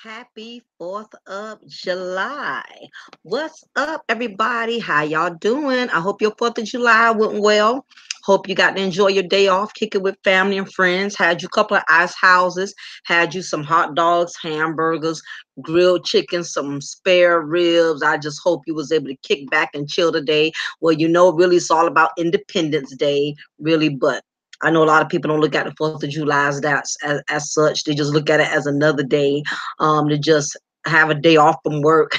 Happy 4th of July. What's up, everybody? How y'all doing? I hope your 4th of July went well. Hope you got to enjoy your day off, kick it with family and friends. Had you a couple of ice houses, had you some hot dogs, hamburgers, grilled chicken, some spare ribs. I just hope you was able to kick back and chill today. Well, really it's all about Independence Day, really, but I know a lot of people don't look at the 4th of July as such. They just look at it as another day to just have a day off from work,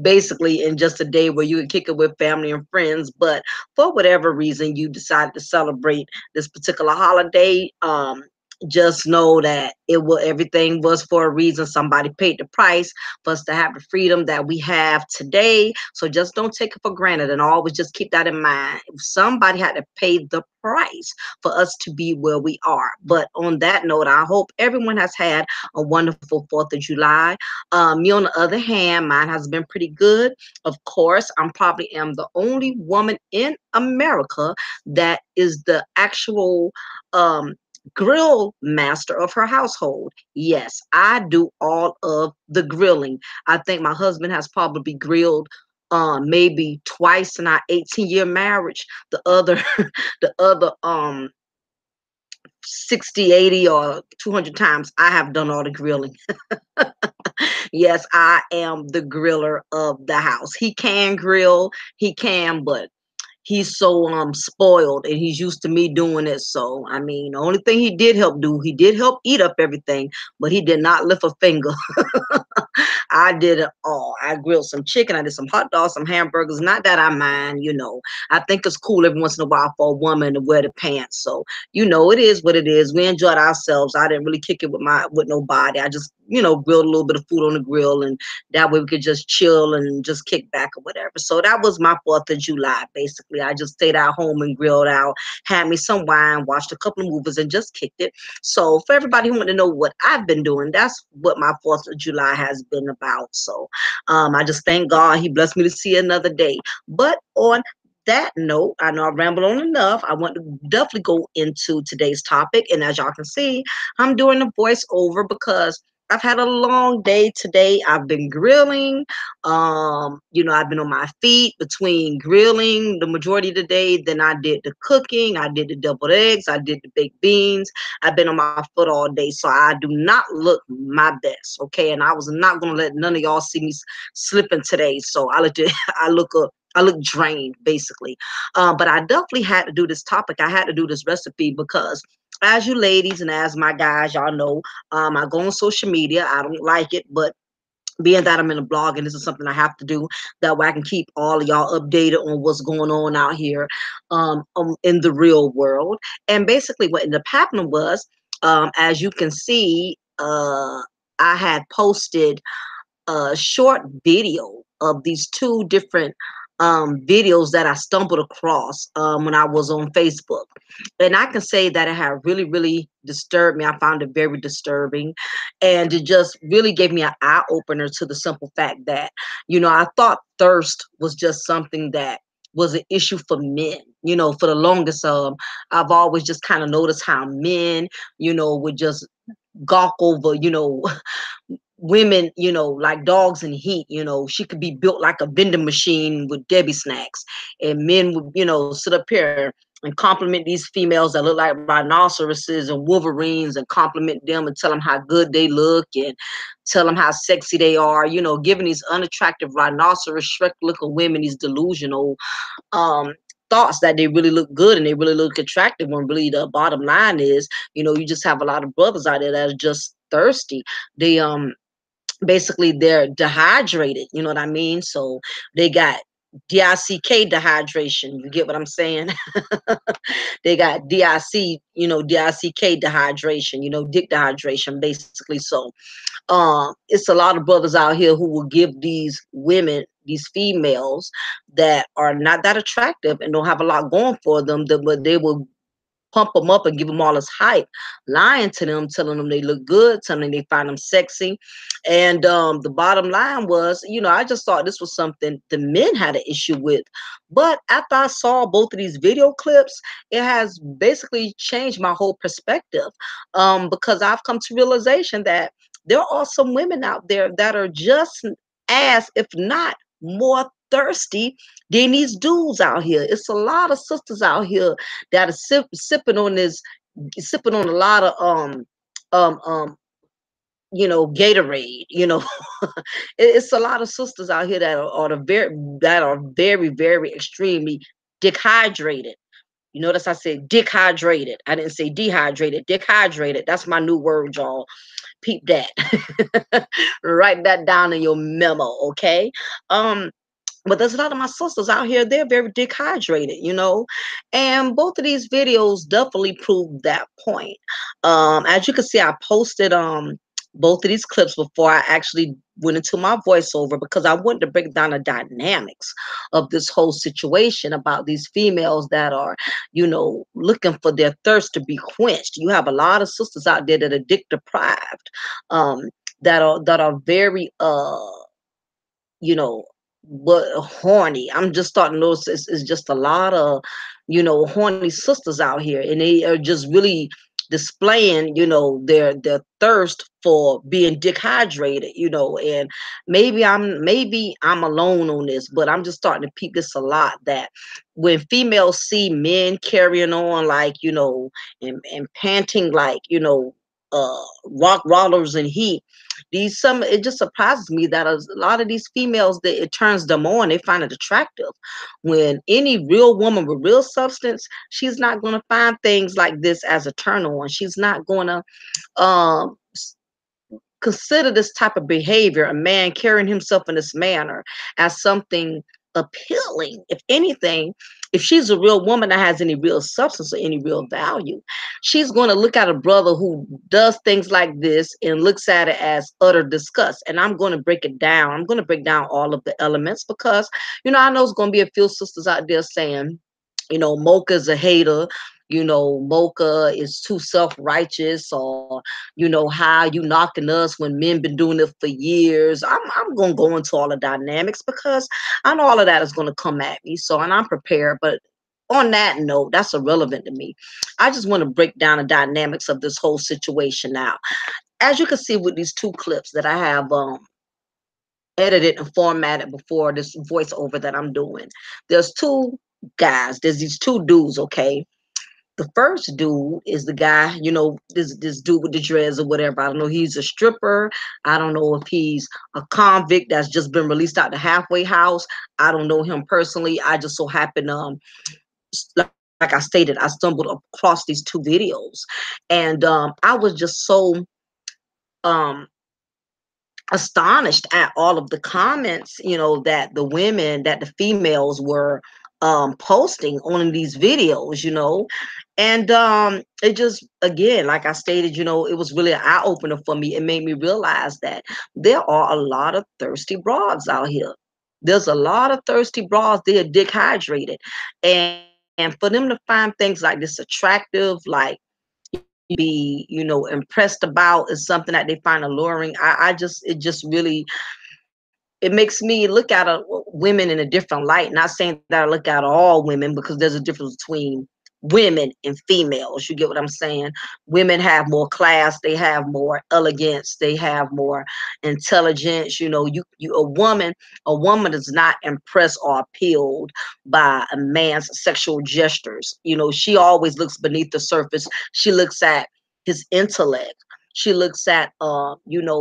basically, and just a day where you can kick it with family and friends. But for whatever reason, you decided to celebrate this particular holiday. Just know that everything was for a reason. Somebody paid the price for us to have the freedom that we have today. So just don't take it for granted, and always just keep that in mind. Somebody had to pay the price for us to be where we are. But on that note, I hope everyone has had a wonderful 4th of July. Me, on the other hand, mine has been pretty good. Of course, I'm probably am the only woman in America that is the actual grill master of her household. Yes, I do all of the grilling. I think my husband has probably grilled maybe twice in our 18-year marriage. The other the other 60, 80, or 200 times I have done all the grilling. Yes, I am the griller of the house. He can grill, he can, but he's so spoiled and he's used to me doing it. So I mean, the only thing he did help eat up everything, but he did not lift a finger. I did it all. I grilled some chicken, I did some hot dogs, some hamburgers. Not that I mind. I think it's cool every once in a while for a woman to wear the pants. So it is what it is. We enjoyed ourselves. I didn't really kick it with nobody. I just grilled a little bit of food on the grill, and that way we could just chill and just kick back or whatever. So that was my 4th of July. Basically, I just stayed at home and grilled out, had me some wine, watched a couple of movies, and just kicked it. So for everybody who want to know what I've been doing, that's what my 4th of July has been about. So I just thank God he blessed me to see another day. But on that note, I know I rambled on enough. I want to definitely go into today's topic. And as y'all can see, I'm doing a voiceover because I've had a long day today. I've been grilling. I've been on my feet between grilling the majority of the day. Then I did the cooking. I did the deviled eggs. I did the baked beans. I've been on my foot all day. So I do not look my best. Okay. And I was not going to let none of y'all see me slipping today. So I look drained, basically. But I definitely had to do this topic. I had to do this recipe because, as you ladies and as my guys, y'all know, I go on social media. I don't like it, but being that I'm in a blog and this is something I have to do, that way I can keep all of y'all updated on what's going on out here in the real world. And basically, what ended up happening was, as you can see, I had posted a short video of these two different videos that I stumbled across when I was on Facebook. And I can say that it had really, really disturbed me. I found it very disturbing. And it just really gave me an eye opener to the simple fact that, I thought thirst was just something that was an issue for men. For the longest, I've always just kind of noticed how men, would just gawk over, women, like dogs in heat. She could be built like a vending machine with Debbie snacks, and men would, sit up here and compliment these females that look like rhinoceroses and wolverines, and compliment them and tell them how good they look and tell them how sexy they are, giving these unattractive rhinoceros Shrek looking women these delusional thoughts that they really look good and they really look attractive, when really the bottom line is, you just have a lot of brothers out there that are just thirsty. They basically they're dehydrated, you know what I mean? So they got DICK dehydration. You get what I'm saying? They got DICK dehydration, dick dehydration, basically. So it's a lot of brothers out here who will give these women, these females that are not that attractive and don't have a lot going for them, but they will pump them up and give them all this hype, lying to them, telling them they look good, telling them they find them sexy. And the bottom line was, I just thought this was something the men had an issue with. But after I saw both of these video clips, it has basically changed my whole perspective, because I've come to realization that there are some women out there that are just as, if not more thirsty than these dudes out here. It's a lot of sisters out here that are sipping on a lot of um um Gatorade. It's a lot of sisters out here that are very, very extremely dehydrated. You notice I said dehydrated. I didn't say dehydrated. Dehydrated. That's my new word, y'all. Peep that. Write that down in your memo, okay? Um, but there's a lot of my sisters out here, they're very dehydrated, and both of these videos definitely prove that point. As you can see, I posted both of these clips before I actually went into my voiceover, because I wanted to break down the dynamics of this whole situation about these females that are, looking for their thirst to be quenched. You have a lot of sisters out there that are dick deprived, um, that are very you know, but horny. I'm just starting to notice it's just a lot of, horny sisters out here, and they are just really displaying, their thirst for being dehydrated, and maybe I'm alone on this, but I'm just starting to peep this a lot, that when females see men carrying on like, and panting like, rock rollers in heat, it just surprises me that a lot of these females, that it turns them on, they find it attractive. When any real woman with real substance, she's not going to find things like this as a turn on. She's not going to um consider this type of behavior, a man carrying himself in this manner, as something appealing. If anything, if she's a real woman that has any real substance or any real value, she's going to look at a brother who does things like this and looks at it as utter disgust. And I'm going to break it down. I'm going to break down all of the elements, because, I know there's going to be a few sisters out there saying, Mocha's a hater. Mocha is too self-righteous, or, how you knocking us when men been doing it for years. I'm gonna go into all the dynamics, because I know all of that is gonna come at me. So, and I'm prepared, but on that note, that's irrelevant to me. I just want to break down the dynamics of this whole situation now. As you can see with these two clips that I have edited and formatted before this voiceover that I'm doing. There's two guys. There's these two dudes, okay? The first dude is the guy, this dude with the dreads or whatever. I don't know. He's a stripper. I don't know if he's a convict that's just been released out the halfway house. I don't know him personally. I just so happened, like I stated, I stumbled across these two videos, and I was just so um astonished at all of the comments, that the females were posting on these videos, and it just, again, like I stated, it was really an eye opener for me. It made me realize that there are a lot of thirsty broads out here. There's a lot of thirsty broads. They are dehydrated, and for them to find things like this attractive, like be, impressed about, is something that they find alluring. It just really, it makes me look at women in a different light. Not saying that I look at all women, because there's a difference between women and females. You get what I'm saying? Women have more class, they have more elegance, they have more intelligence. A woman is not impressed or appealed by a man's sexual gestures. She always looks beneath the surface. She looks at his intellect. She looks at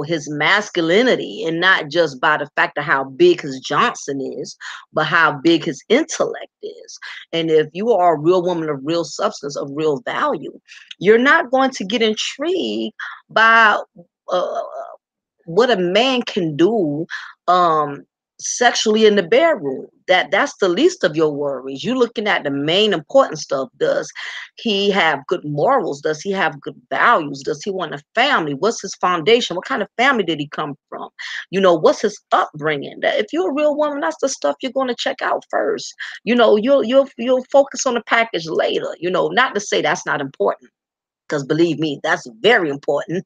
his masculinity, and not just by the fact of how big his Johnson is, but how big his intellect is. And if you are a real woman of real substance, of real value, you're not going to get intrigued by uh, what a man can do um sexually in the bedroom. That's the least of your worries. You're looking at the main important stuff. Does he have good morals? Does he have good values? Does he want a family? What's his foundation? What kind of family did he come from? What's his upbringing? That, if you're a real woman, that's the stuff you're going to check out first. You'll focus on the package later. Not to say that's not important, because believe me, that's very important.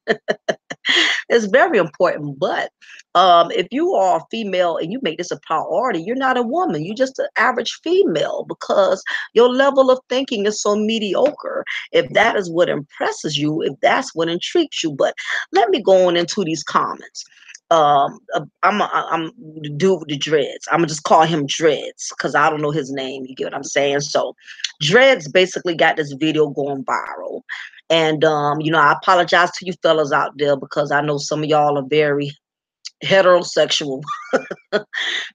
It's very important. But if you are a female and you make this a priority, you're not a woman. You're just an average female because your level of thinking is so mediocre. If that is what impresses you, if that's what intrigues you. But let me go on into these comments. I'm the dude with the dreads. I'm gonna just call him Dreads because I don't know his name. You get what I'm saying? So, Dreads basically got this video going viral. And I apologize to you fellas out there because I know some of y'all are very heterosexual.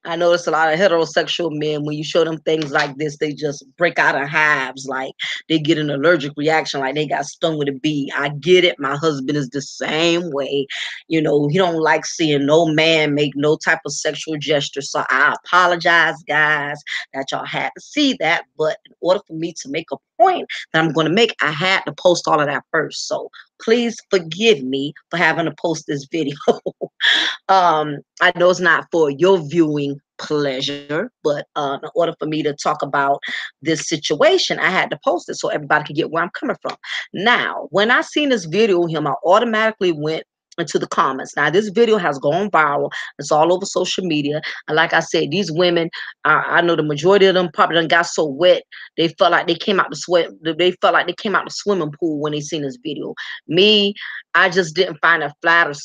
I notice a lot of heterosexual men, when you show them things like this, they just break out in hives, like they get an allergic reaction, like they got stung with a bee. I get it. My husband is the same way. He don't like seeing no man make no type of sexual gesture. So I apologize, guys, that y'all had to see that. But in order for me to make a point that I'm going to make, I had to post all of that first. So please forgive me for having to post this video. I know it's not for your viewing pleasure, but in order for me to talk about this situation, I had to post it so everybody could get where I'm coming from. Now, when I seen this video of him, I automatically went into the comments. Now, this video has gone viral. It's all over social media. And like I said, these women, I know the majority of them probably done got so wet, they felt like they came out the sweat. They felt like they came out the swimming pool when they seen this video. Me, I just didn't find it flattering.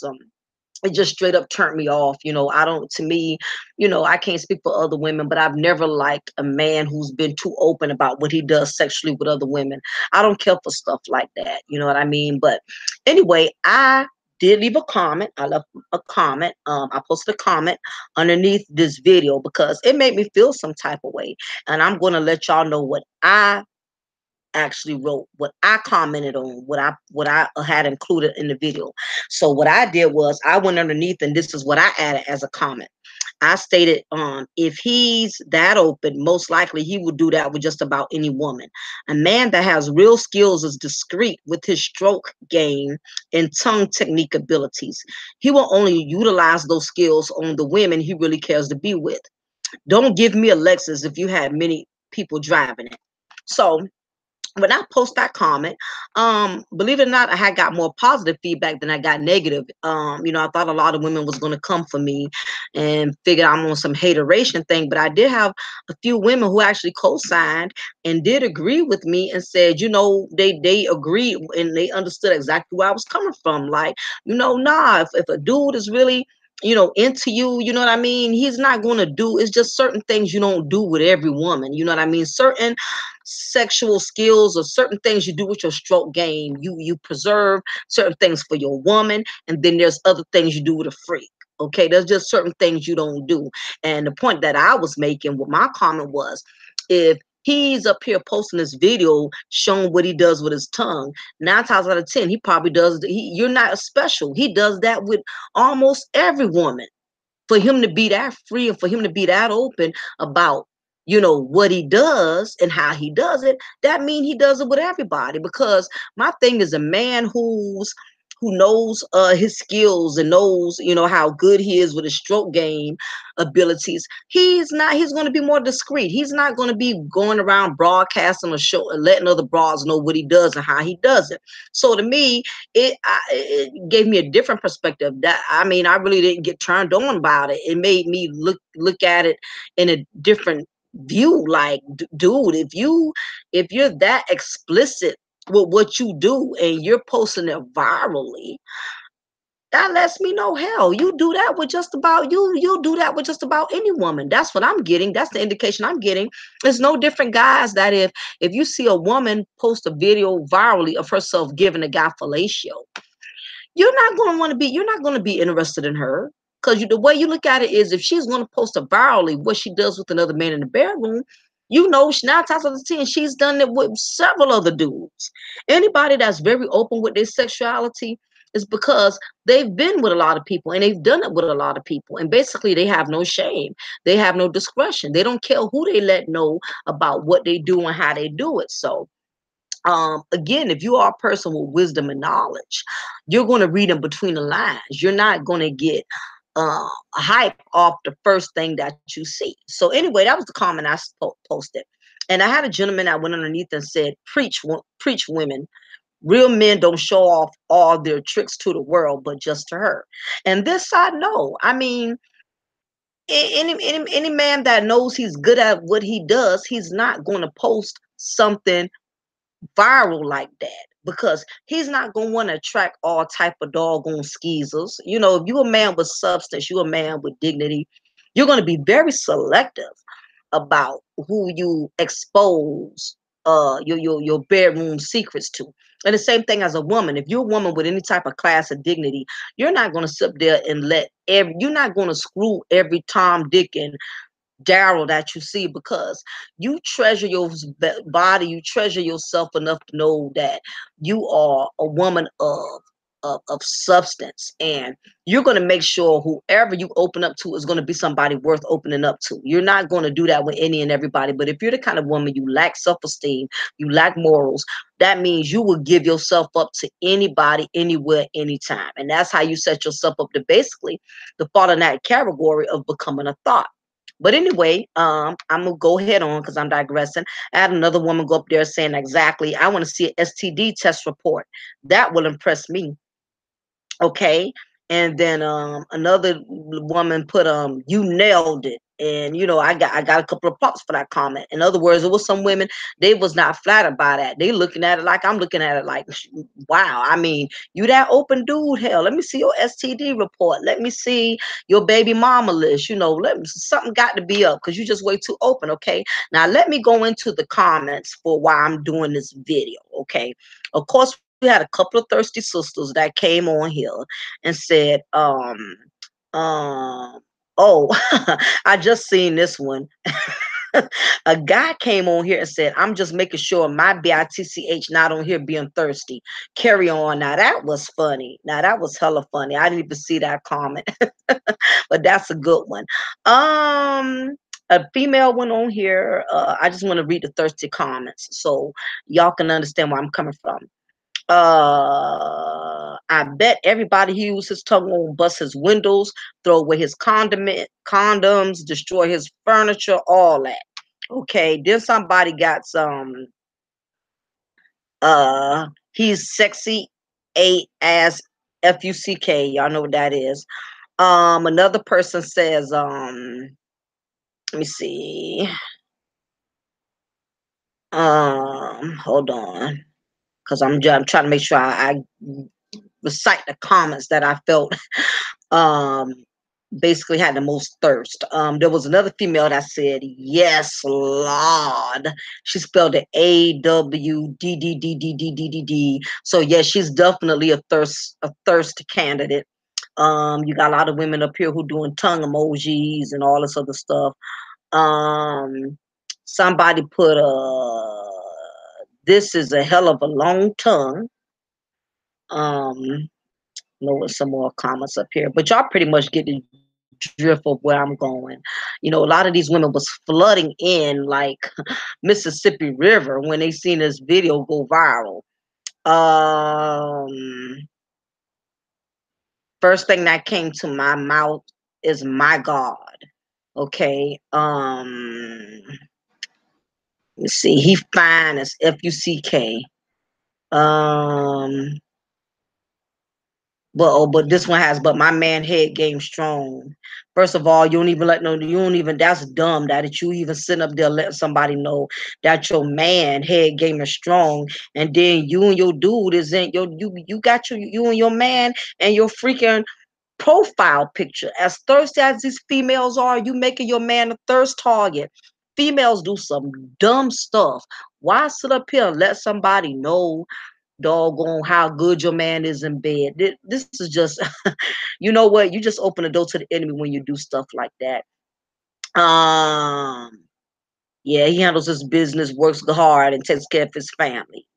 It just straight up turned me off. I don't, to me, I can't speak for other women, but I've never liked a man who's been too open about what he does sexually with other women. I don't care for stuff like that. You know what I mean? But anyway, I did leave a comment. I left a comment. I posted a comment underneath this video because it made me feel some type of way. And I'm going to let y'all know what I actually wrote, what I commented on, what I had included in the video. So what I did was I went underneath and this is what I added as a comment. I stated, if he's that open, most likely he would do that with just about any woman. A man that has real skills is discreet with his stroke game and tongue technique abilities. He will only utilize those skills on the women he really cares to be with. Don't give me a Lexus if you had many people driving it. So when I post that comment, believe it or not, I had got more positive feedback than I got negative. I thought a lot of women was going to come for me and figure I'm on some hateration thing, but I did have a few women who actually co-signed and did agree with me and said, they agreed and they understood exactly where I was coming from. Like, nah, if a dude is really into you, you know what I mean? He's not going to do, it's just certain things you don't do with every woman. You know what I mean? Certain sexual skills or certain things you do with your stroke game. You preserve certain things for your woman, and then there's other things you do with a freak. Okay, there's just certain things you don't do. And the point that I was making with my comment was, if he's up here posting this video showing what he does with his tongue, 9 times out of 10, he probably does. You're not special. He does that with almost every woman. For him to be that free and for him to be that open about what he does and how he does it, that means he does it with everybody. Because my thing is, a man who knows his skills and knows how good he is with his stroke game abilities, he's going to be more discreet. He's not going to be going around broadcasting or show and letting other broads know what he does and how he does it. So to me, it gave me a different perspective. That, I mean, I really didn't get turned on about it. It made me look at it in a different view. Like, dude, if you're that explicit with what you do and you're posting it virally, that lets me know, hell, you do that with just about you'll do that with just about any woman. That's what I'm getting. That's the indication I'm getting. It's no different, guys, that if you see a woman post a video virally of herself giving a guy fellatio, you're not going to be interested in her. Because the way you look at it is, if she's going to post a virally what she does with another man in the bedroom, 9 times out of 10, she's done it with several other dudes. Anybody that's very open with their sexuality is because they've been with a lot of people and they've done it with a lot of people. And basically, they have no shame. They have no discretion. They don't care who they let know about what they do and how they do it. So, again, if you are a person with wisdom and knowledge, you're going to read in between the lines. You're not going to get hype off the first thing that you see. So anyway, that was the comment I posted. And I had a gentleman that went underneath and said, preach women, Real men don't show off all their tricks to the world, but just to her. And this I know. I mean, any man that knows he's good at what he does, he's not going to post something viral like that, because he's not going to want to attract all type of doggone skeezers. You know, if you're a man with substance, you're a man with dignity, you're going to be very selective about who you expose your bedroom secrets to. And the same thing as a woman. If you're a woman with any type of class or dignity, you're not going to sit there and you're not going to screw every Tom, Dick, and Daryl that you see, because you treasure your body, you treasure yourself enough to know that you are a woman of substance, and you're going to make sure whoever you open up to is going to be somebody worth opening up to. You're not going to do that with any and everybody, but if you're the kind of woman you lack self-esteem, you lack morals, that means you will give yourself up to anybody, anywhere, anytime, and that's how you set yourself up to basically the fall in that category of becoming a thought. But anyway, I'm gonna go ahead on because I'm digressing. I had another woman go up there saying exactly, I want to see an STD test report. That will impress me. Okay. And then another woman put you nailed it. And you know, I got a couple of props for that comment. In other words, it was some women, they was not flattered by that. They looking at it like I'm looking at it like, wow. I mean, you that open dude, hell, let me see your STD report. Let me see your baby mama list. You know, something got to be up because you just way too open. Okay. Now let me go into the comments for why I'm doing this video. Okay. Of course, we had a couple of thirsty sisters that came on here and said, oh, I just seen this one. A guy came on here and said, I'm just making sure my bitch not on here being thirsty. Carry on. Now that was funny. Now that was hella funny. I didn't even see that comment, but that's a good one. A female went on here. I just want to read the thirsty comments so y'all can understand where I'm coming from. I bet everybody he used his tongue on bust his windows, throw away his condoms, destroy his furniture, all that. Okay, then somebody got some he's sexy a as fuck. Y'all know what that is. Another person says, let me see. Hold on, because I'm trying to make sure I recite the comments that I felt um basically had the most thirst. There was another female that said, yes, Lord. She spelled it AWDDDDDDD. So yes, she's definitely a thirst candidate. You got a lot of women up here who doing tongue emojis and all this other stuff. Somebody put this is a hell of a long tongue. Know what, some more comments up here, but y'all pretty much get the drift of where I'm going. You know, a lot of these women was flooding in like Mississippi River when they seen this video go viral. First thing that came to my mouth is my God. Okay. Let's see, he fine as fuck. um but this one has, but my man head game strong. First of all, you don't even, that's dumb that you even sitting up there letting somebody know that your man head game is strong, and then you and your dude isn't you got you and your man and your freaking profile picture. As thirsty as these females are, you making your man a thirst target. Females do some dumb stuff. Why sit up here and let somebody know doggone how good your man is in bed? This is just, you know what? You just open the door to the enemy when you do stuff like that. Yeah, he handles his business, works hard, and takes care of his family.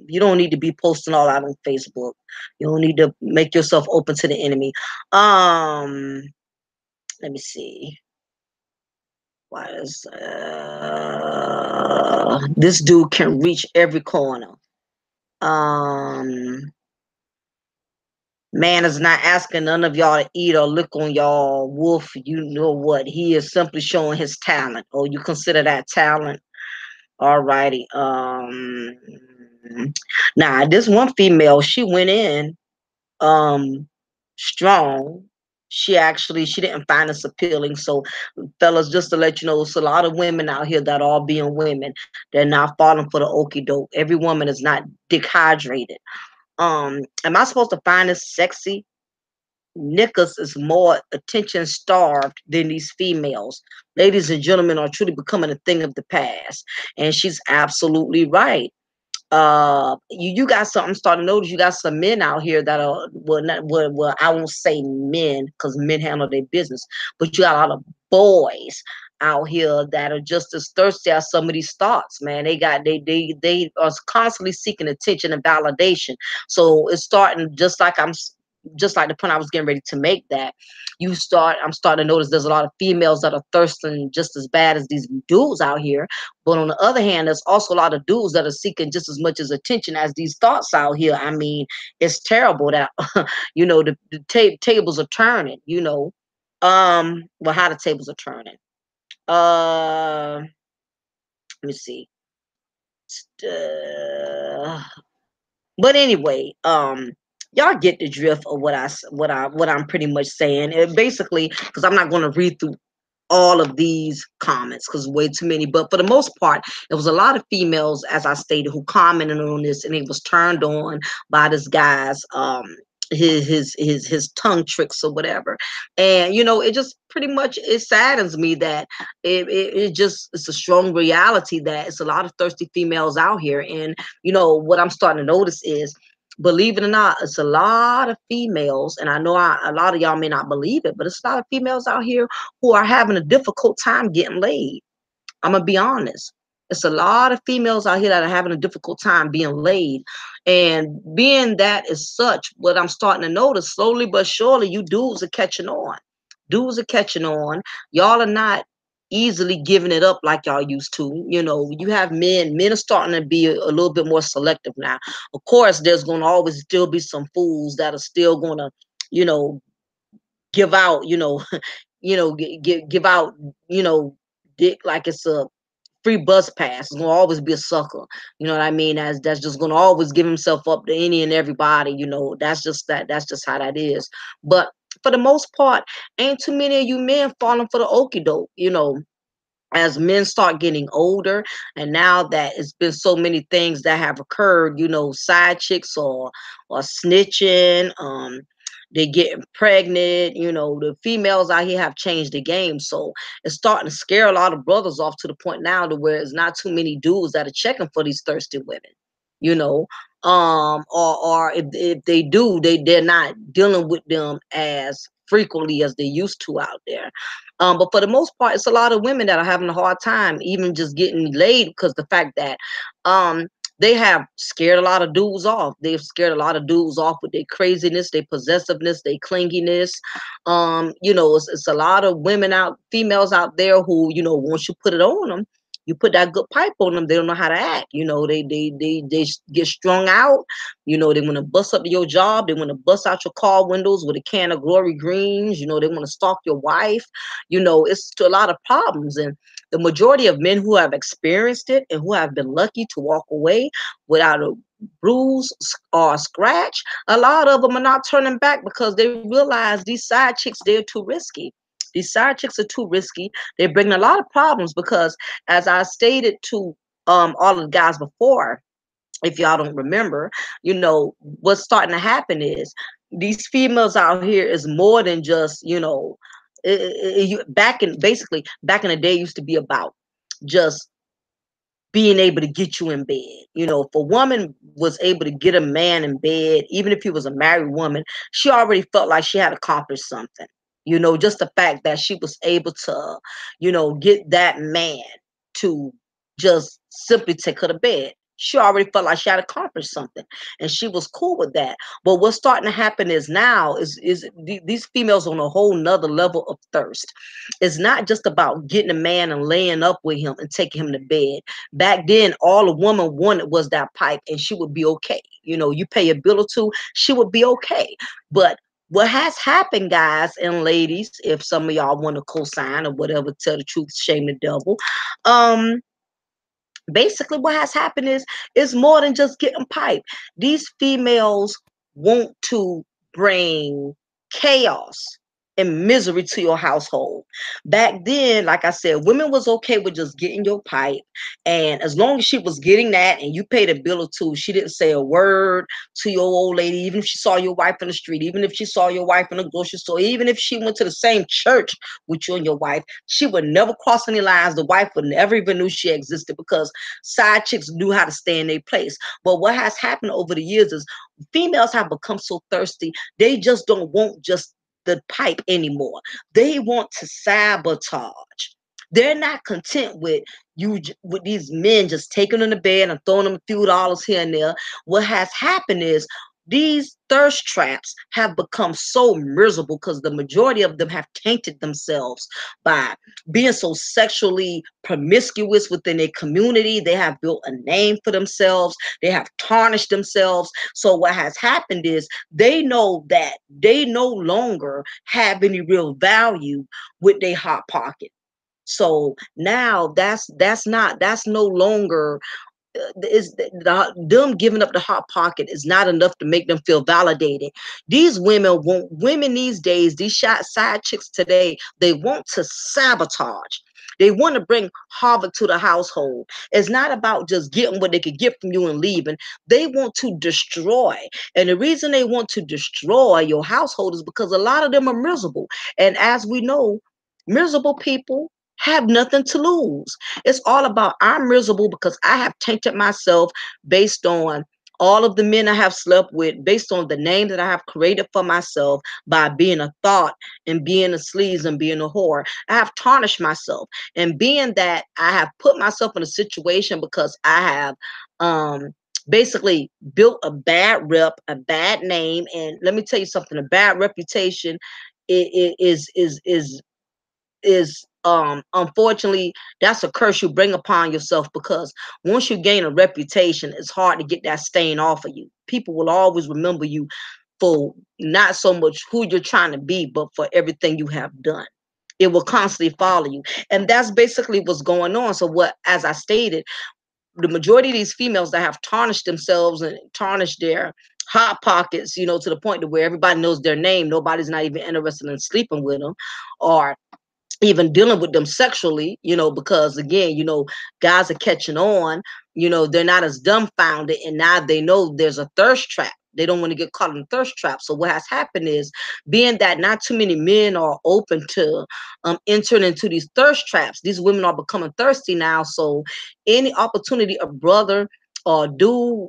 You don't need to be posting all out on Facebook. You don't need to make yourself open to the enemy. Let me see. Why is this dude can reach every corner? Man is not asking none of y'all to eat or look on y'all wolf. You know what? He is simply showing his talent. Oh, you consider that talent? All righty. Now, this one female, she went in um strong. She didn't find us appealing. So fellas, just to let you know, it's a lot of women out here that are being women. They're not falling for the okey doke. Every woman is not dehydrated. Am I supposed to find this sexy? Niggas is more attention starved than these females. Ladies and gentlemen are truly becoming a thing of the past. And she's absolutely right. You got something. I'm starting to notice you got some men out here that are, well, not well, I won't say men because men handle their business, but you got a lot of boys out here that are just as thirsty as some of these thoughts, man. They are constantly seeking attention and validation. So it's starting just like the point I was getting ready to make, that I'm starting to notice there's a lot of females that are thirsting just as bad as these dudes out here. But on the other hand, there's also a lot of dudes that are seeking just as much as attention as these thoughts out here. I mean, it's terrible that the tables are turning. Well, how the tables are turning. Let me see. Uh, but anyway, y'all get the drift of what I'm pretty much saying. Basically, because I'm not going to read through all of these comments because way too many. But for the most part, there was a lot of females, as I stated, who commented on this, and it was turned on by this guy's his tongue tricks or whatever. And it just pretty much, it saddens me that it's a strong reality that it's a lot of thirsty females out here. And what I'm starting to notice is, believe it or not, it's a lot of females, and I know a lot of y'all may not believe it, but it's a lot of females out here who are having a difficult time getting laid. I'm gonna be honest. It's a lot of females out here that are having a difficult time being laid. And being that is such, what I'm starting to notice, slowly but surely, you dudes are catching on. Dudes are catching on. Y'all are not easily giving it up like y'all used to. You have men are starting to be a little bit more selective now. Of course, there's gonna always still be some fools that are still gonna, you know, give out, give out, dick like it's a free bus pass. It's gonna always be a sucker. You know what I mean? That's just gonna always give himself up to any and everybody. That's just that. That's just how that is. But for the most part, ain't too many of you men falling for the okie doke. As men start getting older, and now that it's been so many things that have occurred, side chicks or snitching, they getting pregnant, the females out here have changed the game. So it's starting to scare a lot of brothers off to the point now to where it's not too many dudes that are checking for these thirsty women, you know. Or if they do, they're not dealing with them as frequently as they used to out there. But for the most part, it's a lot of women that are having a hard time even just getting laid because the fact that they have scared a lot of dudes off. They've scared a lot of dudes off with their craziness, their possessiveness, their clinginess. It's a lot of females out there who, once you put it on them, you put that good pipe on them, they don't know how to act. They get strung out. They want to bust up your job. They want to bust out your car windows with a can of Glory Greens. They want to stalk your wife. It's to a lot of problems. And the majority of men who have experienced it and who have been lucky to walk away without a bruise or a scratch, a lot of them are not turning back because they realize these side chicks, they're too risky. These side chicks are too risky. They bring a lot of problems because, as I stated to all of the guys before, if y'all don't remember, what's starting to happen is these females out here is more than just, back in the day used to be about just being able to get you in bed. If a woman was able to get a man in bed, even if he was a married woman, she already felt like she had accomplished something. Just the fact that she was able to, get that man to just simply take her to bed. She already felt like she had accomplished something, and she was cool with that. But what's starting to happen is now is these females on a whole nother level of thirst. It's not just about getting a man and laying up with him and taking him to bed. Back then, all a woman wanted was that pipe, and she would be okay. You pay a bill or two, she would be okay. But what has happened, guys and ladies, if some of y'all want to co-sign or whatever, tell the truth, shame the devil. Basically what has happened is more than just getting pipe. These females want to bring chaos and misery to your household. Back then, like I said, women was okay with just getting your pipe, and as long as she was getting that and you paid a bill or two, she didn't say a word to your old lady. Even if she saw your wife in the street, even if she saw your wife in the grocery store, even if she went to the same church with you and your wife, she would never cross any lines. The wife would never even knew she existed, because side chicks knew how to stay in their place. But what has happened over the years is females have become so thirsty, they just don't want just the pipe anymore. They want to sabotage. They're not content with with these men just taking them to bed and throwing them a few dollars here and there. What has happened is these thirst traps have become so miserable because the majority of them have tainted themselves by being so sexually promiscuous within a community. They have built a name for themselves. They have tarnished themselves. So what has happened is they know that they no longer have any real value with their hot pocket. So now that's no longer is them giving up the hot pocket is not enough to make them feel validated. These women want women these days, these shot side chicks today, they want to sabotage. They want to bring havoc to the household. It's not about just getting what they could get from you and leaving. They want to destroy. And the reason they want to destroy your household is because a lot of them are miserable. And as we know, miserable people have nothing to lose. It's all about I'm miserable because I have tainted myself based on all of the men I have slept with, based on the name that I have created for myself by being a thought and being a sleaze and being a whore. I have tarnished myself. And being that I have put myself in a situation because I have basically built a bad rep, a bad name. And let me tell you something, a bad reputation is unfortunately that's a curse you bring upon yourself, because once you gain a reputation, it's hard to get that stain off of you. People will always remember you for not so much who you're trying to be, but for everything you have done. It will constantly follow you. And that's basically what's going on. So what, as I stated, the majority of these females that have tarnished themselves and tarnished their hot pockets, to the point to where everybody knows their name, nobody's not even interested in sleeping with them, or even dealing with them sexually, because again, guys are catching on, they're not as dumbfounded, and now they know there's a thirst trap. They don't want to get caught in a thirst trap. So what has happened is, being that not too many men are open to entering into these thirst traps, these women are becoming thirsty now. So any opportunity a brother or dude,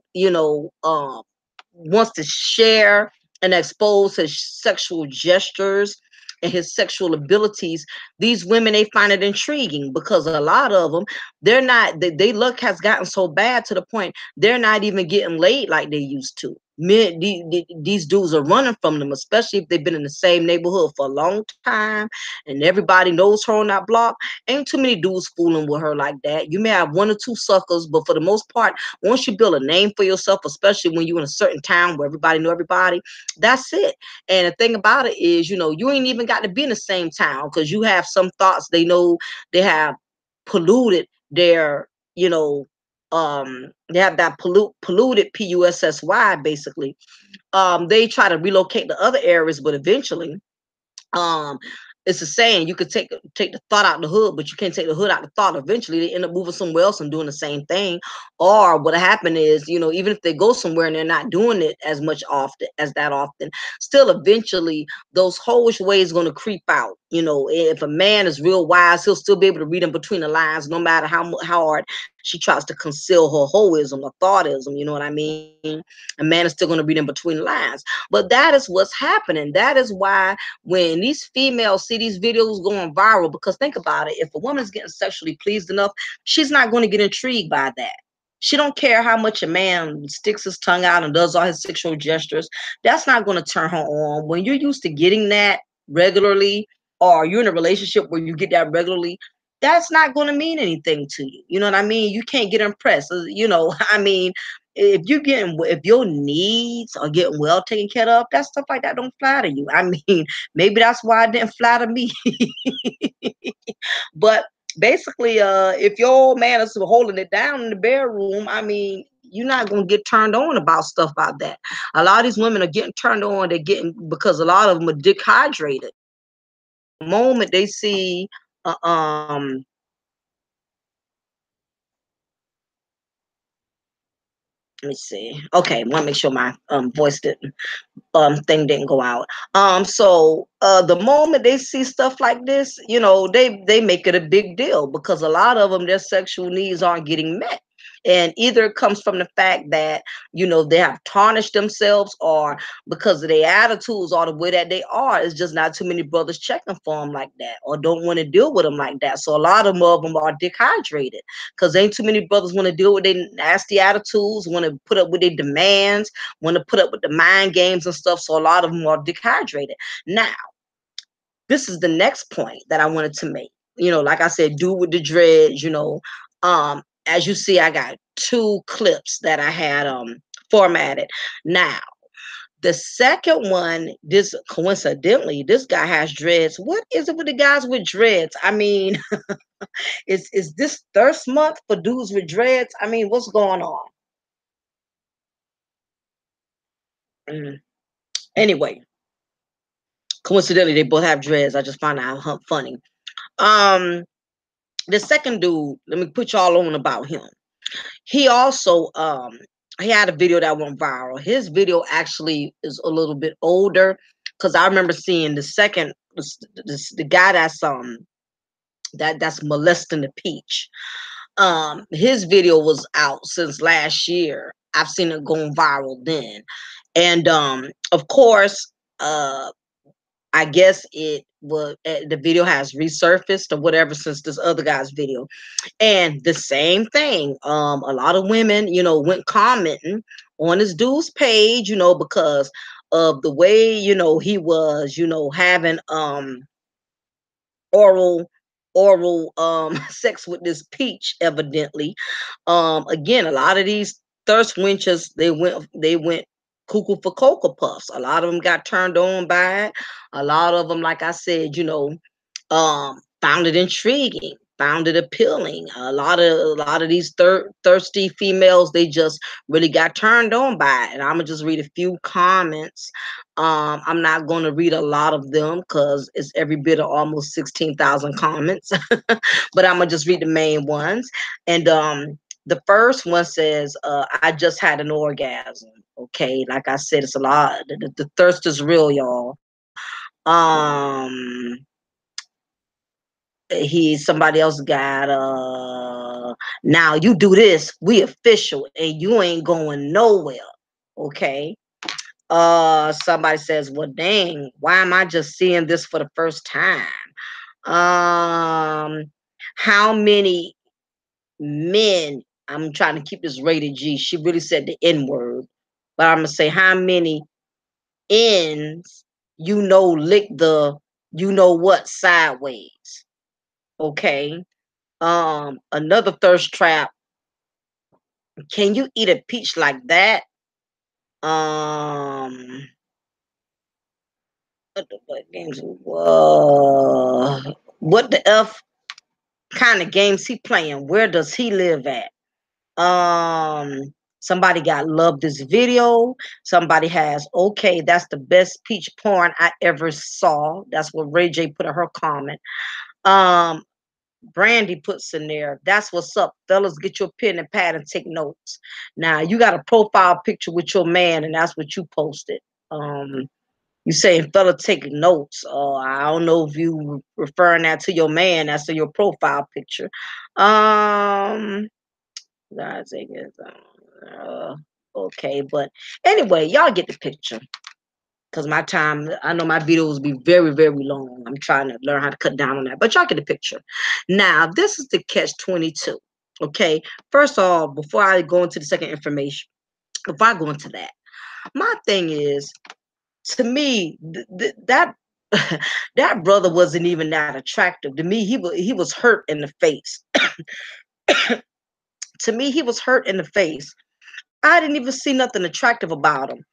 wants to share and expose his sexual gestures and his sexual abilities, these women, they find it intriguing, because a lot of them, they're not, they luck has gotten so bad to the point they're not even getting laid like they used to. Men, these dudes are running from them, especially if they've been in the same neighborhood for a long time and everybody knows her on that block. Ain't too many dudes fooling with her like that. You may have one or two suckers, but for the most part, once you build a name for yourself, especially when you're in a certain town where everybody know everybody, that's it. And the thing about it is, you ain't even got to be in the same town, because you have some thoughts they know they have polluted their, they have that polluted PUSSY basically. They try to relocate to other areas, but eventually um it's a saying, you could take the thought out the hood, but you can't take the hood out the thought. Eventually they end up moving somewhere else and doing the same thing. Or what happened is, even if they go somewhere and they're not doing it as much often as that often, still eventually those hoish ways going to creep out. If a man is real wise, he'll still be able to read in between the lines, no matter how hard she tries to conceal her hoism or thoughtism. You know what I mean? A man is still going to read in between the lines. But that is what's happening. That is why when these females see these videos going viral, because think about it, if a woman's getting sexually pleased enough, she's not going to get intrigued by that. She don't care how much a man sticks his tongue out and does all his sexual gestures. That's not going to turn her on. When you're used to getting that regularly, or you're in a relationship where you get that regularly, that's not going to mean anything to you. You know what I mean? You can't get impressed. I mean, if your needs are getting well taken care of, that stuff like that don't flatter you. I mean, maybe that's why it didn't flatter me. But basically, if your old man is holding it down in the bedroom, I mean, you're not gonna get turned on about stuff about that. A lot of these women are getting turned on. They're getting because a lot of them are dehydrated. The moment they see, uh, um, let me see. Okay, want to make sure my voice didn't thing didn't go out. So the moment they see stuff like this, you know, they make it a big deal because a lot of them, their sexual needs aren't getting met. And either it comes from the fact that, you know, they have tarnished themselves, or because of their attitudes or the way that they are, it's just not too many brothers checking for them like that, or don't want to deal with them like that. So a lot of them are dehydrated because ain't too many brothers want to deal with their nasty attitudes, want to put up with their demands, want to put up with the mind games and stuff. So a lot of them are dehydrated. Now, this is the next point that I wanted to make. You know, like I said, do with the dreads, you know. As you see, I got two clips that I had formatted. Now, the second one, this coincidentally, this guy has dreads. What is it with the guys with dreads? I mean, is this thirst month for dudes with dreads? I mean, what's going on? Mm. Anyway, coincidentally, they both have dreads. I just find out funny. Um, the second dude, let me put y'all on about him. He also he had a video that went viral. His video actually is a little bit older because I remember seeing the second the guy that's molesting the peach. His video was out since last year. I've seen it going viral then. And of course, I guess it was the video has resurfaced or whatever since this other guy's video. And the same thing, a lot of women, you know, went commenting on this dude's page, you know, because of the way, you know, he was, you know, having oral sex with this peach, evidently. Again, a lot of these thirst wenches, they went cuckoo for cocoa puffs. A lot of them got turned on by it. A lot of them, like I said, you know, found it intriguing, found it appealing. A lot of these thirsty females, they just really got turned on by it. And I'm gonna just read a few comments. I'm not gonna read a lot of them because it's every bit of almost 16,000 comments, but I'm gonna just read the main ones. And the first one says, "I just had an orgasm." Okay, like I said, it's a lot. The thirst is real, y'all. He Somebody else got now you do this, we official and you ain't going nowhere. Okay. Somebody says, well, dang, why am I just seeing this for the first time? um how many men, I'm trying to keep this rated G, she really said the N word, but I'm gonna say how many ends, you know, lick the, you know what, sideways. Okay. Another thirst trap. Can you eat a peach like that? Um, what games? What the f kind of games he playing? Where does he live at? Somebody got love this video. Somebody has, okay, that's the best peach porn I ever saw. That's what Ray J put in her comment. Um, Brandy puts in there, that's what's up, fellas. Get your pen and pad and take notes. Now you got a profile picture with your man, and that's what you posted. You saying fella taking notes. I don't know if you referring that to your man. That's in your profile picture. Gotta take it. Okay, but anyway, y'all get the picture. Because my time, I know my videos be very, very long. I'm trying to learn how to cut down on that. But y'all get the picture. Now, this is the catch 22. Okay. First of all, before I go into the second information, before I go into that, my thing is, to me, that that brother wasn't even that attractive. To me, he was hurt in the face. To me, he was hurt in the face. I didn't even see nothing attractive about him.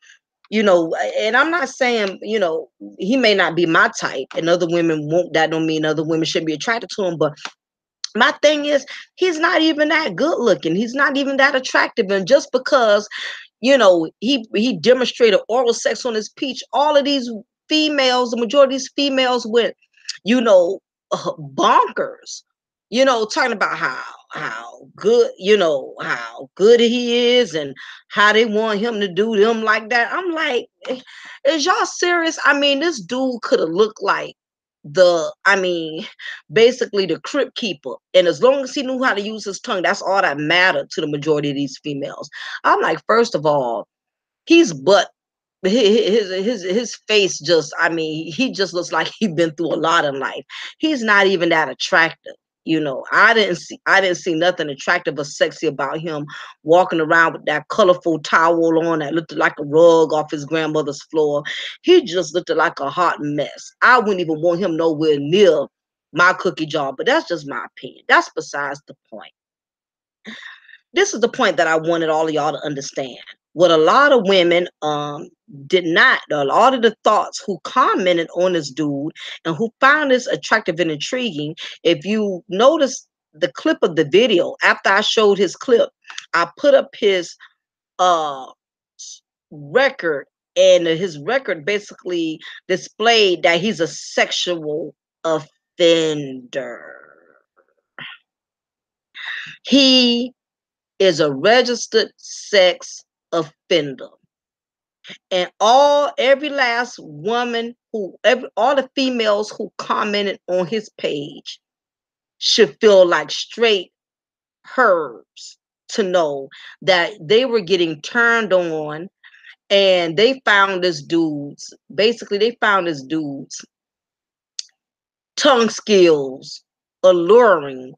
You know, and I'm not saying, you know, he may not be my type and other women won't, that don't mean other women should be attracted to him, but My thing is, he's not even that good looking. He's not even that attractive. And just because, he demonstrated oral sex on his peach, all of these females, the majority of these females went, bonkers. Talking about how good, how good he is and how they want him to do them like that. I'm like, is y'all serious? I mean, this dude could have looked like basically the crypt keeper. And as long as he knew how to use his tongue, that's all that mattered to the majority of these females. I'm like, first of all, he's but his face just, he just looks like he's been through a lot in life. He's not even that attractive. I didn't see nothing attractive or sexy about him walking around with that colorful towel on that looked like a rug off his grandmother's floor. He just looked like a hot mess. I wouldn't even want him nowhere near my cookie jar, but that's just my opinion. That's besides the point. This is the point that I wanted all of y'all to understand. What a lot of women did not, a lot of the thoughts who commented on this dude and who found this attractive and intriguing, if you notice the clip of the video, after I showed his clip, I put up his uh record, and his record basically displayed that he's a sexual offender. He is a registered sex offender. And every last woman all the females who commented on his page should feel like straight herbs to know that they were getting turned on, and they found this dude's tongue skills alluring,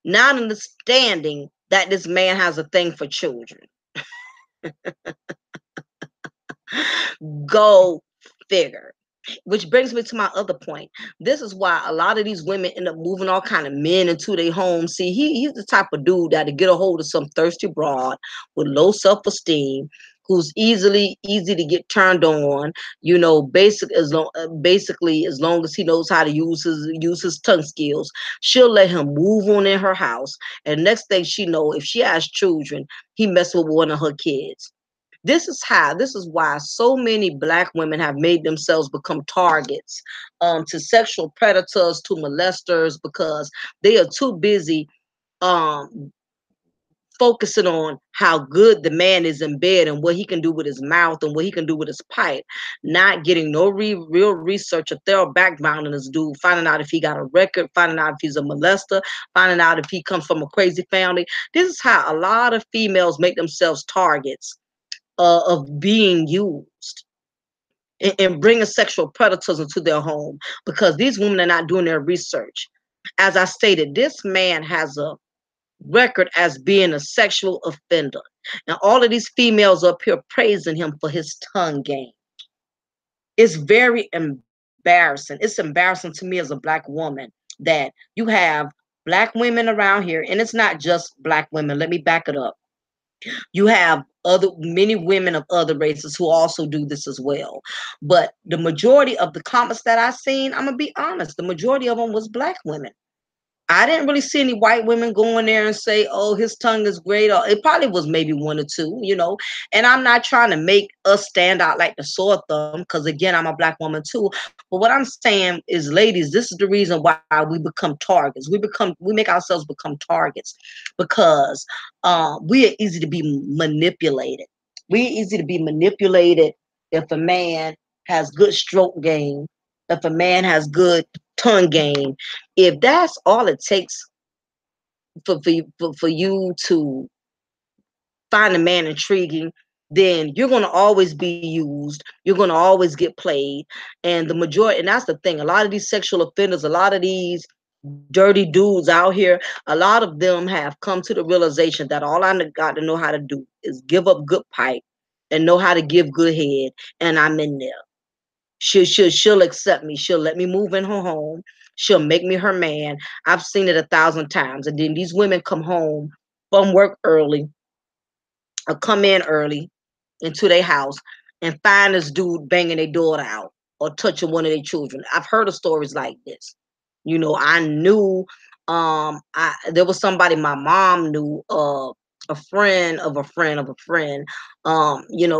not understanding that this man has a thing for children. Go figure. Which brings me to my other point. This is why a lot of these women end up moving all kind of men into their homes. See, he's the type of dude that'll get a hold of some thirsty broad with low self-esteem, who's easy to get turned on. Basically, as long as he knows how to use his tongue skills, she'll let him move on in her house. And next thing she know, if she has children, he mess with one of her kids. This is why so many black women have made themselves become targets to sexual predators, to molesters, because they are too busy um, focusing on how good the man is in bed and what he can do with his mouth and what he can do with his pipe, not getting no real research or thorough background in this dude, finding out if he got a record, finding out if he's a molester, finding out if he comes from a crazy family. This is how a lot of females make themselves targets of being used and bringing sexual predators into their home, because these women are not doing their research. As I stated, this man has a record as being a sexual offender, and all of these females up here praising him for his tongue game. It's very embarrassing. It's embarrassing to me as a black woman that you have black women around here, and it's not just black women. Let me back it up. You have many women of other races who also do this as well. But the majority of the comments that I seen, I'm gonna be honest, the majority of them was black women. I didn't really see any white women going there and say, "Oh, his tongue is great." Or it probably was maybe one or two. And I'm not trying to make us stand out like the sore thumb, because again, I'm a black woman too. But what I'm saying is, ladies, this is the reason why we become targets. We make ourselves become targets because we are easy to be manipulated. We're easy to be manipulated if a man has good stroke game, if a man has good tongue game. If that's all it takes for you to find a man intriguing, then you're going to always be used. You're going to always get played. And that's the thing. A lot of these sexual offenders, a lot of these dirty dudes out here, a lot of them have come to the realization that all I got to know how to do is give up good pipe and know how to give good head. And I'm in there. She'll accept me. She'll let me move in her home. She'll make me her man. I've seen it 1,000 times. And then these women come home from work early or come in early into their house and find this dude banging their daughter out or touching one of their children. I've heard of stories like this. I knew There was somebody my mom knew, a friend of a friend of a friend.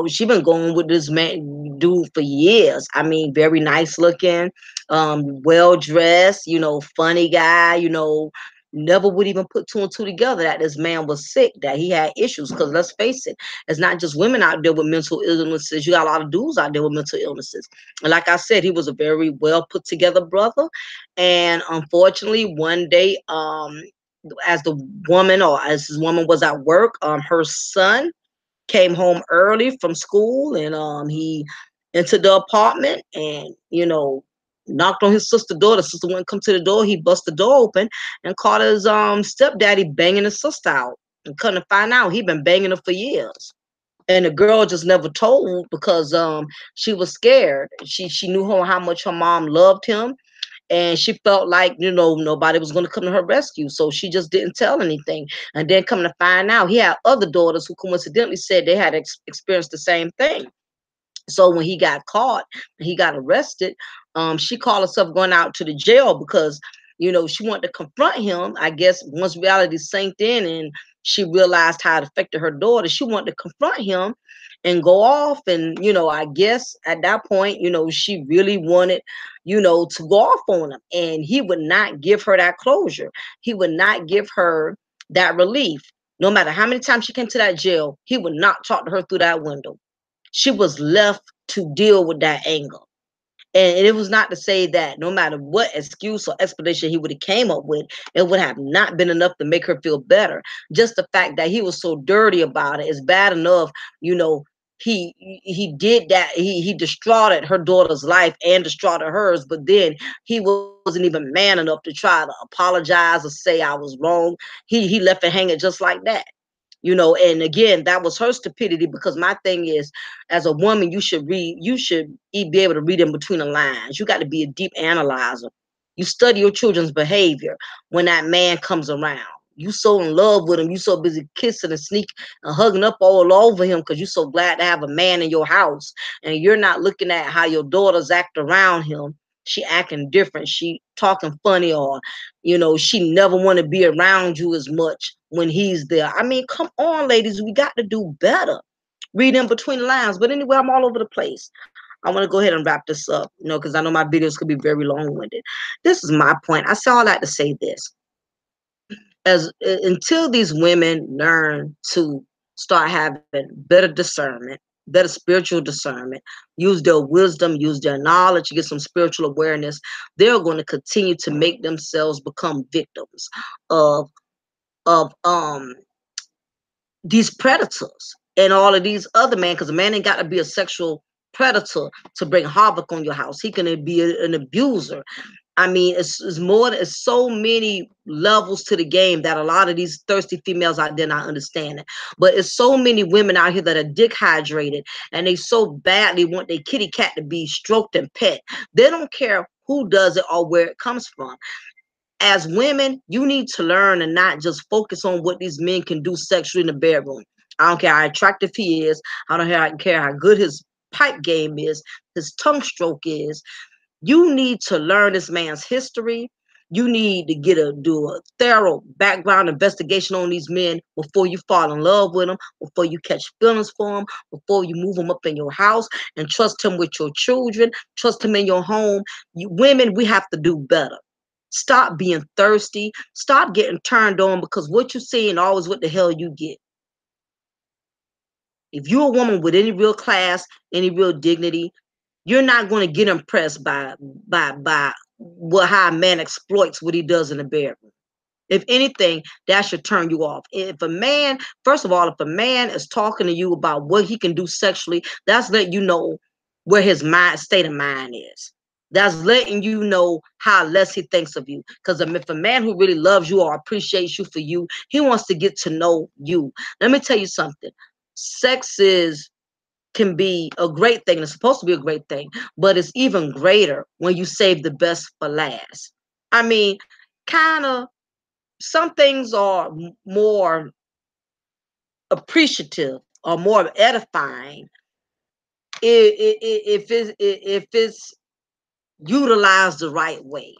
She been going with this man dude for years. I mean, very nice looking, well dressed, funny guy, never would even put two and two together that this man was sick, that he had issues. Because let's face it, it's not just women out there with mental illnesses. You got a lot of dudes out there with mental illnesses. And like I said, he was a very well put together brother. And unfortunately, one day, as the woman or as this woman was at work, her son came home early from school, and he entered the apartment and knocked on his sister's door. The sister wouldn't come to the door. He bust the door open and caught his stepdaddy banging his sister out. And couldn't find out he been banging her for years. And the girl just never told because she was scared. She knew how much her mom loved him, and she felt like nobody was going to come to her rescue, so she just didn't tell anything. And then come to find out, he had other daughters who coincidentally said they had experienced the same thing. So when he got caught, he got arrested, she called herself going out to the jail because she wanted to confront him. I guess once reality sank in and she realized how it affected her daughter, she wanted to confront him and go off. And I guess at that point, she really wanted to go off on him, and he would not give her that closure. He would not give her that relief. No matter how many times she came to that jail, he would not talk to her through that window. She was left to deal with that anger. And it was not to say that no matter what excuse or explanation he would have came up with, it would have not been enough to make her feel better. Just the fact that he was so dirty about it is bad enough. You know, he did that. He destroyed her daughter's life and destroyed hers. But then he wasn't even man enough to try to apologize or say I was wrong. He left it hanging just like that. And again, that was her stupidity, because my thing is, as a woman, you should be able to read in between the lines. You got to be a deep analyzer. You study your children's behavior when that man comes around. You so in love with him, you so busy kissing and sneak and hugging up all over him because you're so glad to have a man in your house, and you're not looking at how your daughters act around him. She acting different, she talking funny, or she never want to be around you as much when he's there. I mean, come on, ladies, we got to do better. Read in between the lines. But anyway, I'm all over the place. I want to go ahead and wrap this up, because I know my videos could be very long-winded. This is my point. I say all that to say this. As until these women learn to start having better discernment, better spiritual discernment, use their wisdom, use their knowledge, get some spiritual awareness, they're going to continue to make themselves become victims of of these predators and all of these other men, because a man ain't got to be a sexual predator to bring havoc on your house. He can be an abuser. I mean, it's more. It's so many levels to the game that a lot of these thirsty females out there not understanding. But it's so many women out here that are dehydrated, and they so badly want their kitty cat to be stroked and pet. They don't care who does it or where it comes from. As women, you need to learn and not just focus on what these men can do sexually in the bedroom. I don't care how attractive he is. I don't care how good his pipe game is, his tongue stroke is. You need to learn this man's history. You need to do a thorough background investigation on these men before you fall in love with them, before you catch feelings for them, before you move them up in your house and trust him with your children, trust him in your home. Women, we have to do better. Stop being thirsty. Stop getting turned on because what you see and always what the hell you get. If you're a woman with any real class, any real dignity, you're not going to get impressed by what how a man exploits what he does in the bedroom. If anything, that should turn you off. If a man, first of all, if a man is talking to you about what he can do sexually, that's letting you know where his state of mind is. That's letting you know how less he thinks of you. Because if a man who really loves you or appreciates you for you, he wants to get to know you. Let me tell you something. Sex can be a great thing. It's supposed to be a great thing, but it's even greater when you save the best for last. I mean, kind of some things are more appreciative or more edifying if it's utilized the right way.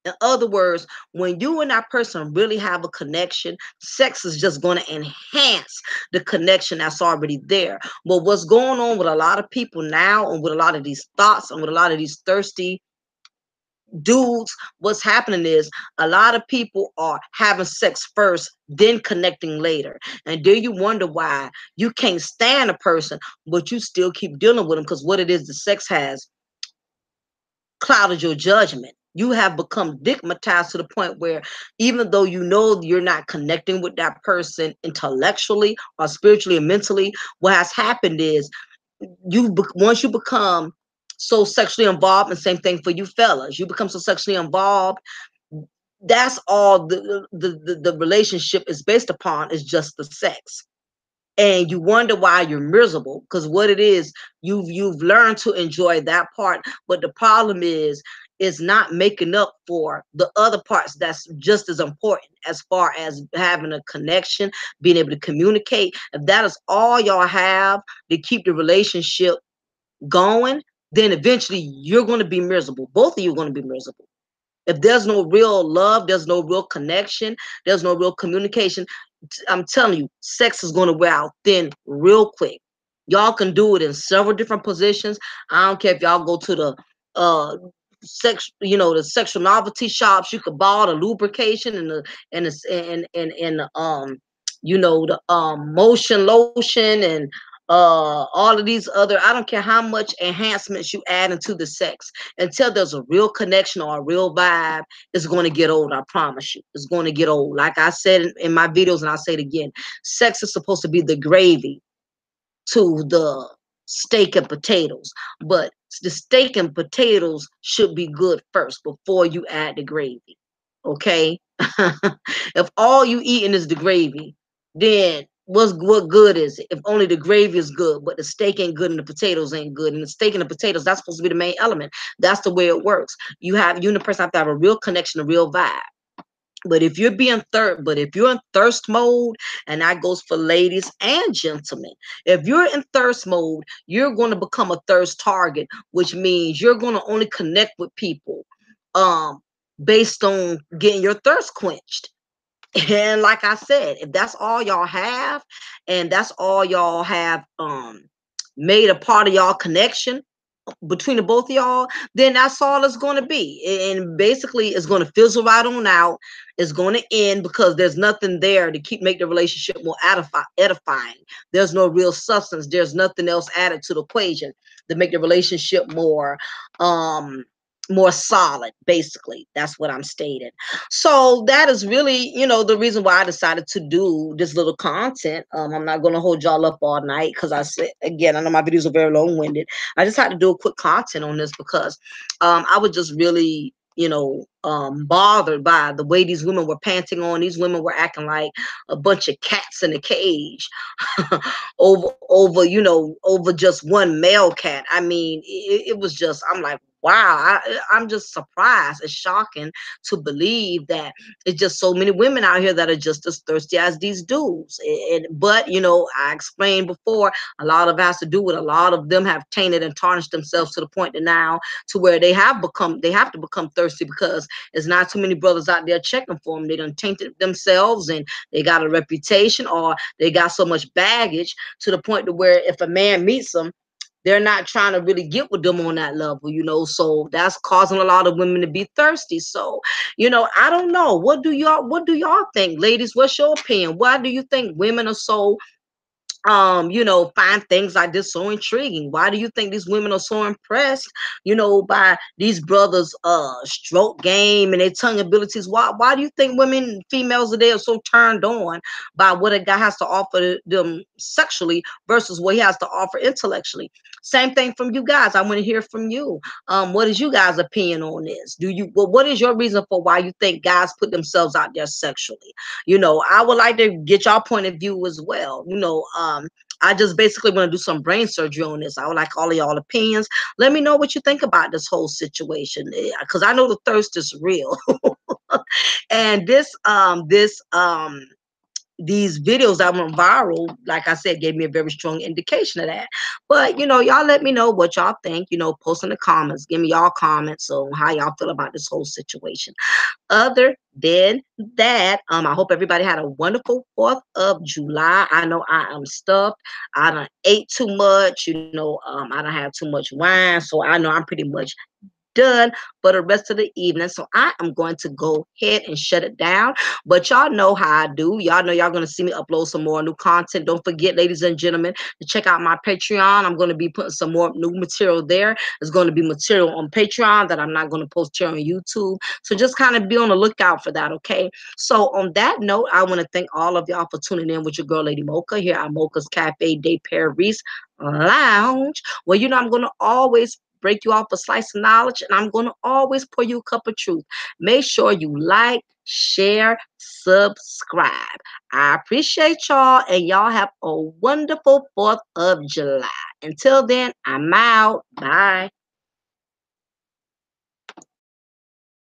In other words, when you and that person really have a connection, sex is just going to enhance the connection that's already there. But what's going on with a lot of people now, and with a lot of these thoughts, and with a lot of these thirsty dudes, what's happening is a lot of people are having sex first, then connecting later. And do you wonder why you can't stand a person, but you still keep dealing with them? Because what it is, the sex has clouded your judgment. You have become digmatized to the point where, even though you know you're not connecting with that person intellectually or spiritually or mentally, what has happened is once you become so sexually involved, and same thing for you fellas, you become so sexually involved, that's all the relationship is based upon, is just the sex. And you wonder why you're miserable, because what it is, you've learned to enjoy that part, but the problem is not making up for the other parts that's just as important, as far as having a connection, being able to communicate. If that is all y'all have to keep the relationship going, then eventually you're going to be miserable. Both of you are going to be miserable. If there's no real love, there's no real connection, there's no real communication, I'm telling you, sex is going to wear out thin real quick. Y'all can do it in several different positions. I don't care if y'all go to the uh the sexual novelty shops. You could buy the lubrication and the motion lotion and all of these other, I don't care how much enhancements you add into the sex, until there's a real connection or a real vibe, it's going to get old. I promise you, it's going to get old. Like I said in my videos, and I'll say it again, sex is supposed to be the gravy to the steak and potatoes, but the steak and potatoes should be good first before you add the gravy. Okay. If all you eating is the gravy, then what good is it? If only the gravy is good, but the steak ain't good and the potatoes ain't good, and the steak and the potatoes, that's supposed to be the main element. That's the way it works. You and the person have to have a real connection, a real vibe. But if you're in thirst mode, and that goes for ladies and gentlemen, if you're in thirst mode, you're going to become a thirst target, which means you're going to only connect with people um based on getting your thirst quenched. And like I said, if that's all y'all have, and that's all y'all have made a part of y'all connection between the both of y'all, then that's all it's going to be. And basically, it's going to fizzle right on out. It's going to end because there's nothing there to make the relationship more edifying. There's no real substance. There's nothing else added to the equation to make the relationship um more solid. Basically, that's what I'm stating. So that is really, the reason why I decided to do this little content. I'm not going to hold y'all up all night, because I said, again, I know my videos are very long-winded. I just had to do a quick content on this because I was just really, bothered by the way these women were panting on. These women were acting like a bunch of cats in a cage over just one male cat. I mean, it was just, I'm like, wow, I'm just surprised. It's shocking to believe that it's just so many women out here that are just as thirsty as these dudes. But I explained before, a lot of it has to do with a lot of them have tainted and tarnished themselves to the point that now, to where they have to become thirsty, because there's not too many brothers out there checking for them. They done tainted themselves, and they got a reputation, or they got so much baggage to the point to where if a man meets them, they're not trying to really get with them on that level. So that's causing a lot of women to be thirsty. So, I don't know. What do y'all think, ladies? What's your opinion? Why do you think women are so find things like this so intriguing? Why do you think these women are so impressed, by these brothers' stroke game and their tongue abilities? Why do you think females today are so turned on by what a guy has to offer them sexually versus what he has to offer intellectually? Same thing from you guys. I want to hear from you. What is you guys' opinion on this? What is your reason for why you think guys put themselves out there sexually? I would like to get y'all point of view as well. I just basically want to do some brain surgery on this. I would like all of y'all opinions. Let me know what you think about this whole situation, because I know the thirst is real. And these videos that went viral, like I said, gave me a very strong indication of that. But y'all let me know what y'all think. Post in the comments. Give me y'all comments on how y'all feel about this whole situation. Other than that, I hope everybody had a wonderful 4th of July. I know I am stuffed. I done ate too much. I don't have too much wine, so I know I'm pretty much done for the rest of the evening. So I am going to go ahead and shut it down. But y'all know how I do. Y'all know y'all going to see me upload some more new content. Don't forget, ladies and gentlemen, to check out my Patreon. I'm going to be putting some more new material there. There's going to be material on Patreon that I'm not going to post here on YouTube. So just kind of be on the lookout for that, okay? So on that note, I want to thank all of y'all for tuning in with your girl, Lady Mocha, here at Mocha's Cafe de Paris Lounge. Well, I'm going to always break you off a slice of knowledge, and I'm going to always pour you a cup of truth. Make sure you like, share, subscribe. I appreciate y'all, and y'all have a wonderful 4th of July. Until then, I'm out. Bye.